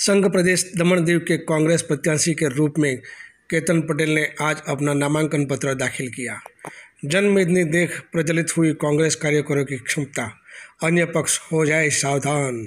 संघ प्रदेश दमन दीव के कांग्रेस प्रत्याशी के रूप में केतन पटेल ने आज अपना नामांकन पत्र दाखिल किया। जनमेदनी देख प्रचलित हुई कांग्रेस कार्यकर्ताओं की क्षमता, अन्य पक्ष हो जाए सावधान।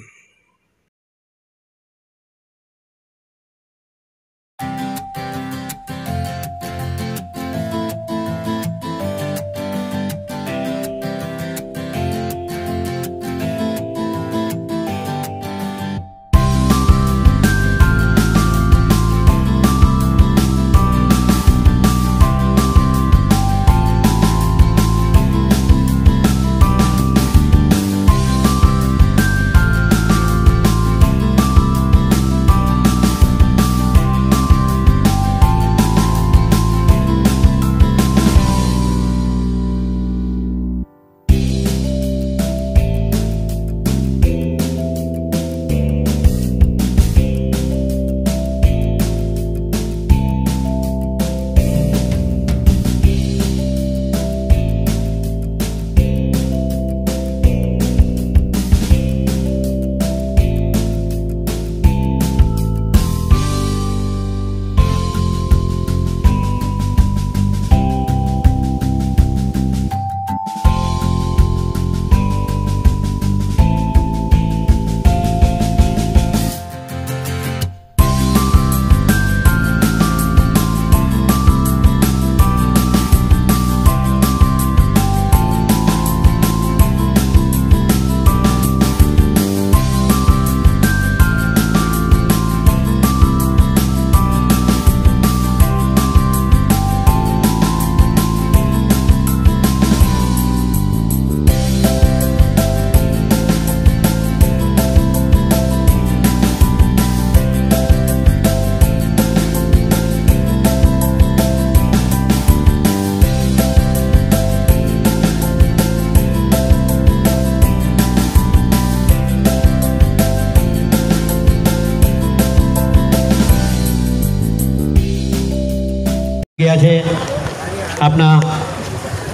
આપના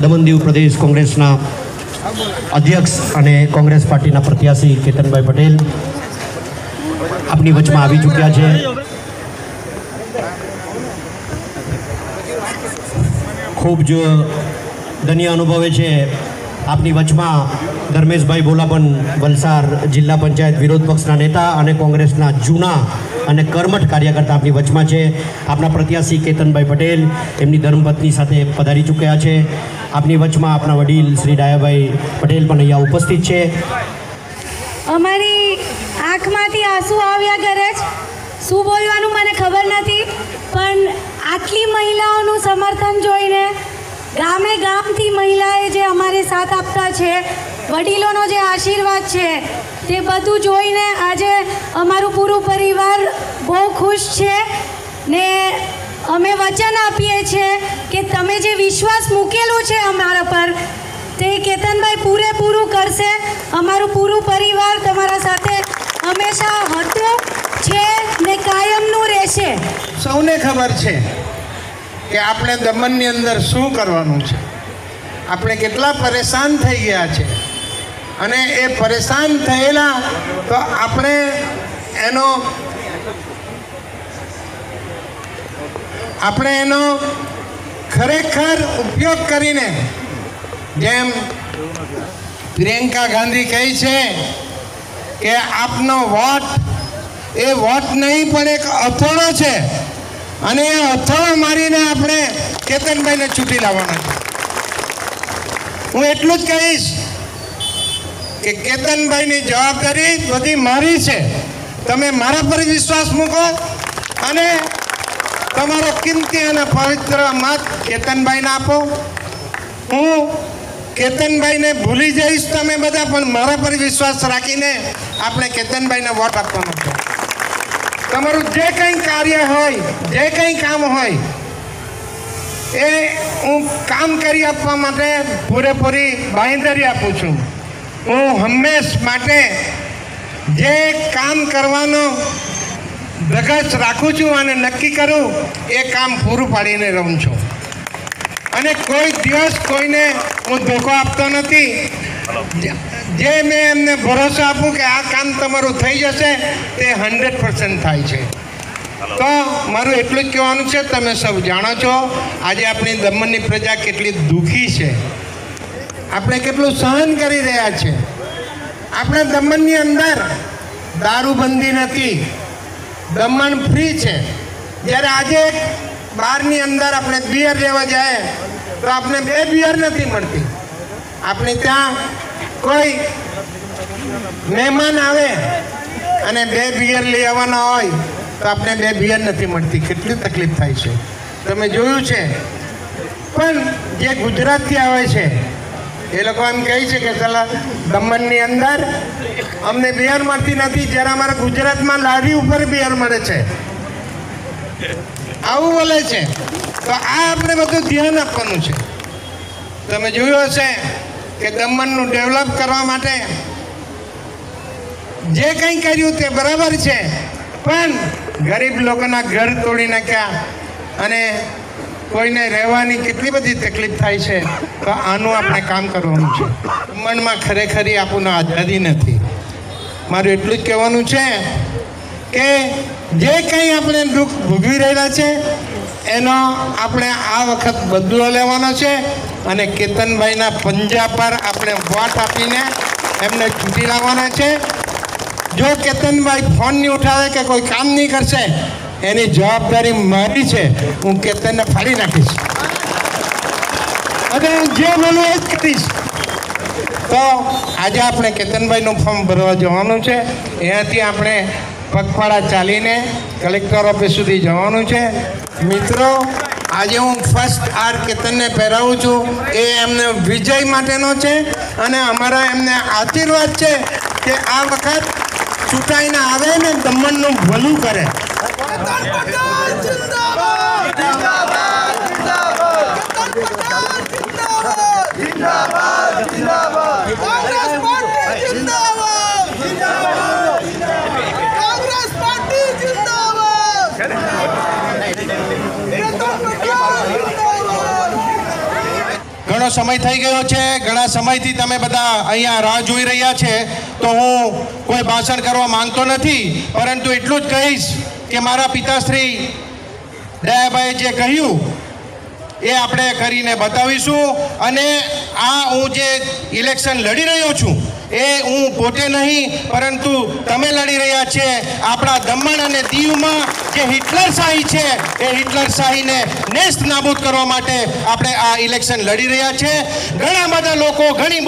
દમણ દીવ પ્રદેશ કોંગ્રેસના અધ્યક્ષ અને કોંગ્રેસ પાર્ટીના પ્રત્યાશી કેતનભાઈ પટેલ આપની વચમાં આવી ચૂક્યા છે। ખૂબ જ ધન્ય અનુભવે છે આપની વચમાં ધર્મેશભાઈ બોલાબન વલસાડ જિલ્લા પંચાયત વિરોધ પક્ષના નેતા અને કોંગ્રેસના જૂના અને કર્મઠ કાર્યકર્તા આપની વચમાં છે। આપના પ્રત્યાશી કેતનભાઈ પટેલ એમની ધર્મપત્ની સાથે પધારી ચૂક્યા છે। આપની વચમાં આપના વડીલ શ્રી ડાયાભાઈ પટેલ પણ અહીંયા ઉપસ્થિત છે। અમારી આંખમાંથી આંસુ આવ્યા કરે છે, શું બોલવાનું મને ખબર નથી, પણ આટલી મહિલાઓનું સમર્થન જોઈને ગામે ગામથી મહિલાએ જે અમારે સાથ આપતા છે, વડીલોનો જે આશીર્વાદ છે, તે બધું જોઈને આજે અમારું પૂરું પરિવાર બહુ ખુશ છે ને અમે વચન આપીએ છીએ કે તમે જે વિશ્વાસ મૂકેલો છે અમારા પર તે કેતનભાઈ પૂરેપૂરું કરશે। અમારું પૂરું પરિવાર તમારા સાથે હંમેશા હતું છે ને કાયમનું રહેશે। સૌને ખબર છે કે આપણે દમણની અંદર શું કરવાનું છે, આપણે કેટલા પરેશાન થઈ ગયા છે અને એ પરેશાન થયેલા તો આપણે એનો ખરેખર ઉપયોગ કરીને, જેમ પ્રિયંકા ગાંધી કહે છે કે આપનો વોટ એ વોટ નહીં પણ એક અથોડો છે અને એ અથોડો મારીને આપણે કેતનભાઈને છૂટી લાવવાના છે। હું એટલું જ કહીશ કે કેતનભાઈની જવાબદારી બધી મારી છે, તમે મારા પર વિશ્વાસ મૂકો અને તમારો કિંમતી અને પવિત્ર મત કેતનભાઈને આપો। હું કેતનભાઈને ભૂલી જઈશ તમે બધા, પણ મારા પર વિશ્વાસ રાખીને આપણે કેતનભાઈને વોટ આપવાનો છે। તમારું જે કંઈ કાર્ય હોય, જે કંઈ કામ હોય એ હું કામ કરી આપવા માટે પૂરેપૂરી બાંહેધરી આપું છું। હું હંમેશ માટે જે કામ કરવાનો ધગશ રાખું છું અને નક્કી કરું એ કામ પૂરું પાડીને રહું છું અને કોઈ દિવસ કોઈને હું ધોકો આપતો નથી। જે મેં એમને ભરોસો આપું કે આ કામ તમારું થઈ જશે તે 100% થાય છે. તો મારું એટલું જ કહેવાનું છે, તમે સૌ જાણો છો આજે આપણી દમણની પ્રજા કેટલી દુઃખી છે, આપણે કેટલું સહન કરી રહ્યા છે. આપણે દમણની અંદર દારૂબંધી નથી, દમણ ફ્રી છે. જ્યારે આજે બહારની અંદર આપણે બિયર લેવા જાય તો આપણે 2 બિયર નથી મળતી. આપણે ત્યાં કોઈ મહેમાન આવે અને 2 બિયર લઈ આવવાના હોય તો આપણે 2 બિયર નથી મળતી. કેટલી તકલીફ થાય છે તમે જોયું છે. પણ જે ગુજરાતથી આવે છે એ લોકો એમ કહે છે કે ચાલો દમણની અંદર અમને બિયર મળતી નથી, જ્યારે અમારા ગુજરાતમાં લારી ઉપર બિયર મળે છે, આવું બોલે છે. તો આ આપણે બધું ધ્યાન આપવાનું છે. તમે જોયું હશે કે દમણનું ડેવલપ કરવા માટે જે કંઈ કર્યું તે બરાબર છે, પણ ગરીબ લોકોના ઘર તોડી નાખ્યા અને કોઈને રહેવાની કેટલી બધી તકલીફ થાય છે. તો આનું આપણે કામ કરવાનું છે. દમણમાં ખરેખર આપણને આઝાદી નથી. મારું એટલું જ કહેવાનું છે કે જે કંઈ આપણે દુઃખ ભોગવી રહેલા છે એનો આપણે આ વખત બદલો લેવાનો છે અને કેતનભાઈના પંજા પર આપણે વોટ આપીને એમને ચૂંટી લાવવાના છે. જો કેતનભાઈ ફોન નહીં ઉઠાવે કે કોઈ કામ નહીં કરશે એની જવાબદારી મારી છે. હું કેતનને ફાડી નાખીશ અને જે બોલું એ જ કરીશ. તો આજે આપણે કેતનભાઈનું ફોર્મ ભરવા જવાનું છે. અહીંયાથી આપણે પગપાળા ચાલીને કલેક્ટર ઓફિસ સુધી જવાનું છે. મિત્રો, આજે હું ફર્સ્ટ આર કેતનને પહેરાવું છું એ એમને વિજય માટેનો છે અને અમારા એમને આશીર્વાદ છે કે આ વખત ચૂંટાઈને આવે ને દમણનું ભલું કરે. ઘણો સમય થઈ ગયો છે, ઘણા સમયથી તમે બધા અહીંયા રાહ જોઈ રહ્યા છે. તો હું કોઈ ભાષણ કરવા માંગતો નથી, પરંતુ એટલું જ કહીશ કે મારા પિતાશ્રી દયાભાઈ જે કહ્યું એ આપણે કરીને બતાવીશું. અને આ હું જે ઇલેક્શન લડી રહ્યો છું એ હું પોતે નહીં પરંતુ તમે લડી રહ્યા છે. આપણા દમણ અને દીવમાં જે હિટલરશાહી છે એ હિટલરશાહીને નેસ્ત નાબૂદ કરવા માટે આપણે આ ઇલેક્શન લડી રહ્યા છે. ઘણા બધા લોકો ઘણી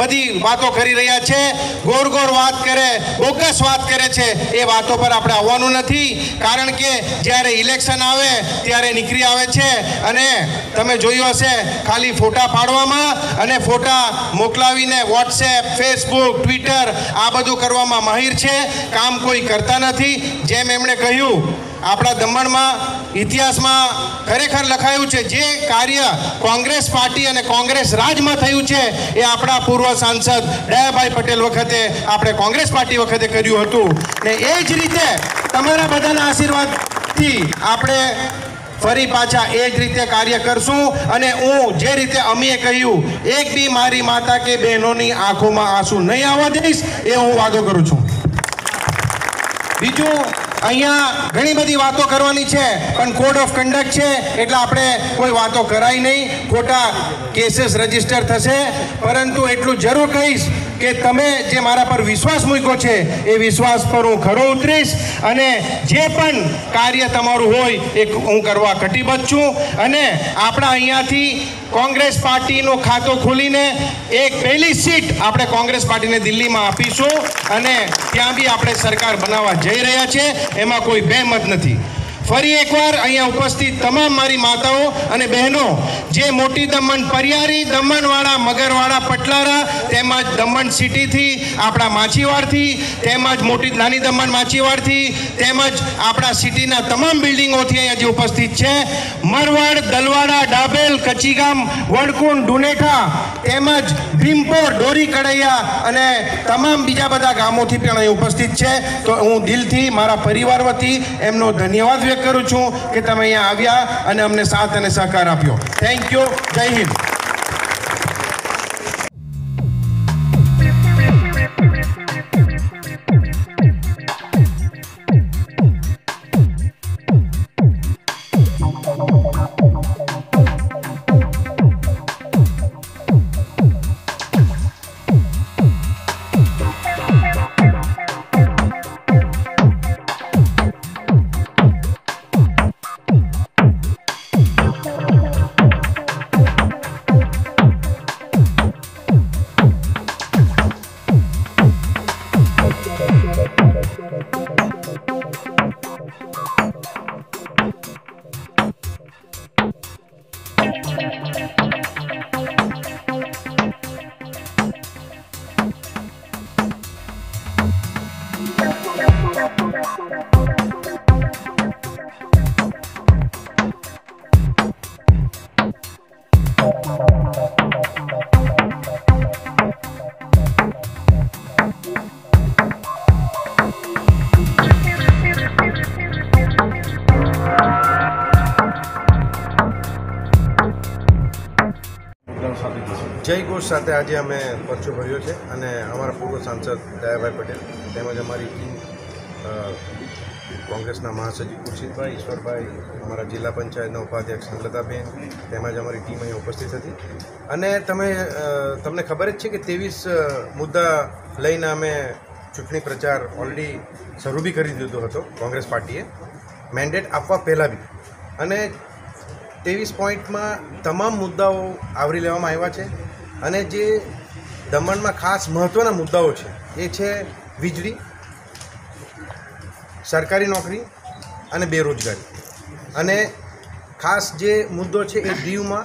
બધી વાતો કરી રહ્યા છે, ગોળ વાત કરે, બોગસ વાત કરે છે. એ વાતો પર આપણે આવવાનું નથી, કારણ કે જ્યારે ઇલેક્શન આવે ત્યારે નીકળી આવે છે અને તમે જોયું હશે ખાલી ફોટા પાડવામાં અને ફોટા મોકલાવીને વોટ્સએપ, ફેસબુક, ટ્વિટર આ બધું કરવામાં માહિર છે, કામ કોઈ કરતા નથી. જેમ એમણે કહ્યું, આપણા દમણમાં ઇતિહાસમાં ખરેખર લખાયું છે જે કાર્ય કોંગ્રેસ પાર્ટી અને કોંગ્રેસ રાજમાં થયું છે એ આપણા પૂર્વ સાંસદ દયાભાઈ પટેલ વખતે આપણે કોંગ્રેસ પાર્ટી વખતે કર્યું હતું. ને એ જ રીતે તમારા બધાના આશીર્વાદથી આપણે ફરી પાછા એ જ રીતે કાર્ય કરશું. અને હું જે રીતે અમીએ કહ્યું, એક બી મારી માતા કે બહેનોની આંખોમાં આંસુ નહીં આવવા દઈશ, એ હું વાદો કરું છું. બીજું, અહીંયા ઘણી બધી વાતો કરવાની છે પણ કોડ ઓફ કન્ડક્ટ છે એટલે આપણે કોઈ વાતો કરાય નહીં, ખોટા કેસીસ રજીસ્ટર થશે. પરંતુ એટલું જરૂર કહીશ કે તમે જે મારા પર વિશ્વાસ મૂક્યો છે એ વિશ્વાસ પર હું ખરો ઉતરીશ અને જે પણ કાર્ય તમારું હોય એ હું કરવા કટિબદ્ધ છું. અને આપણા અહીંયાથી કોંગ્રેસ પાર્ટીનું ખાતું ખોલીને એક પહેલી સીટ આપણે કોંગ્રેસ પાર્ટીને દિલ્હીમાં આપીશું અને ત્યાં બી આપણે સરકાર બનાવવા જઈ રહ્યા છે, એમાં કોઈ બેમત નથી. ફરી એકવાર અહીંયા ઉપસ્થિત તમામ મારી માતાઓ અને બહેનો જે મોટી દમણ પરિયારી, દમણવાળા, મગરવાળા, પટલારા તેમજ દમણ સિટીથી, આપણા માછીવાડથી, તેમજ નાની દમણ માછીવાડથી, તેમજ આપણા સિટીના તમામ બિલ્ડિંગોથી અહીંયા જે ઉપસ્થિત છે, મરવાડ, દલવાડા, ડાબેલ, કચીગામ, વડકુંડ, ડુનેઠા તેમજ ભીમપોર, ડોરી કડૈયા અને તમામ બીજા બધા ગામોથી પણ અહીં ઉપસ્થિત છે. તો હું દિલથી મારા પરિવાર વતી એમનો ધન્યવાદ વ્યક્ત કરું છું કે તમે અહીંયા આવ્યા અને અમને સાથ અને સહકાર આપ્યો. Thank you. જય હિન્દ. જય ઘોષ સાથે આજે અમે પરચો ભર્યો છે અને અમારા પૂર્વ સાંસદ દયાભાઈ પટેલ તેમજ અમારી ટીમ કોંગ્રેસના મહાસચિવ ખુરશીદભાઈ, ઈશ્વરભાઈ, અમારા જિલ્લા પંચાયતના ઉપાધ્યક્ષ સંગલતાબેન તેમજ અમારી ટીમ અહીં ઉપસ્થિત હતી. અને તમને ખબર જ છે કે 23 મુદ્દા લઈને અમે ચૂંટણી પ્રચાર ઓલરેડી શરૂ બી કરી દીધો હતો કોંગ્રેસ પાર્ટીએ મેન્ડેટ આપવા પહેલાં બી. અને 23 પોઈન્ટમાં તમામ મુદ્દાઓ આવરી લેવામાં આવ્યા છે. અને જે દમણમાં ખાસ મહત્ત્વના મુદ્દાઓ છે એ છે વીજળી, સરકારી નોકરી અને બેરોજગારી. અને ખાસ જે મુદ્દો છે એ દીવમાં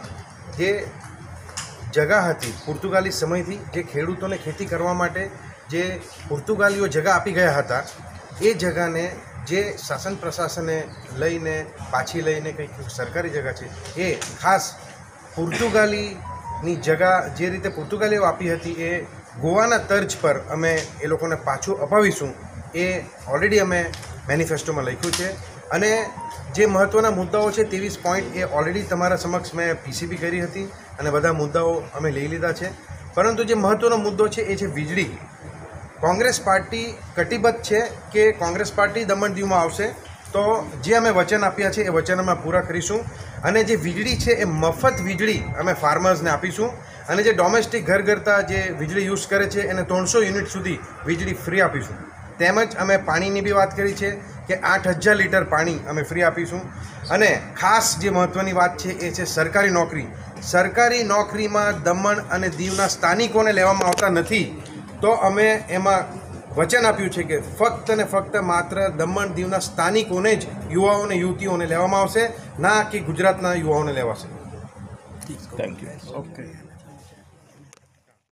જે જગા હતી પોર્તુગાલી સમયથી, જે ખેડૂતોને ખેતી કરવા માટે જે પોર્તુગાલીઓ જગા આપી ગયા હતા, એ જગાને જે શાસન પ્રશાસને લઈને પાછી લઈને કંઈક સરકારી જગા છે એ ખાસ પોર્તુગાલીની જગા જે રીતે પોર્તુગાલીઓ આપી હતી એ ગોવાના તર્જ પર અમે એ લોકોને પાછું અપાવીશું એ ઓલરેડી અમે મેનિફેસ્ટોમાં લખ્યું છે. અને જે મહત્ત્વના મુદ્દાઓ છે 23 પોઈન્ટ એ ઓલરેડી તમારા સમક્ષ મેં પીસીબી કરી હતી અને બધા મુદ્દાઓ અમે લઈ લીધા છે. પરંતુ જે મહત્ત્વનો મુદ્દો છે એ છે વીજળી. કોંગ્રેસ પાર્ટી કટિબદ્ધ છે કે કોંગ્રેસ પાર્ટી દમણ દીવમાં આવશે તો જે અમે વચન આપ્યા છે એ વચન અમે પૂરા કરીશું. અને જે વીજળી છે એ મફત વીજળી અમે ફાર્મર્સને આપીશું. અને જે ડોમેસ્ટિક ઘરઘરતા જે વીજળી યુઝ કરે છે એને 300 યુનિટ સુધી વીજળી ફ્રી આપીશું. તેમજ અમે પાણીની બી વાત કરી છે કે 8000 લીટર પાણી અમે ફ્રી આપીશું. અને ખાસ જે મહત્ત્વની વાત છે એ છે સરકારી નોકરી. સરકારી નોકરીમાં દમણ અને દીવના સ્થાનિકોને લેવામાં આવતા નથી. તો અમે એમાં વચન આપ્યું છે કે ફક્ત ને ફક્ત માત્ર દમણ દીવના સ્થાનિકોને જ યુવાઓને યુવતીઓને લેવામાં આવશે, ના કે ગુજરાતના યુવાઓને લેવાશે. Thank you. ઓકે.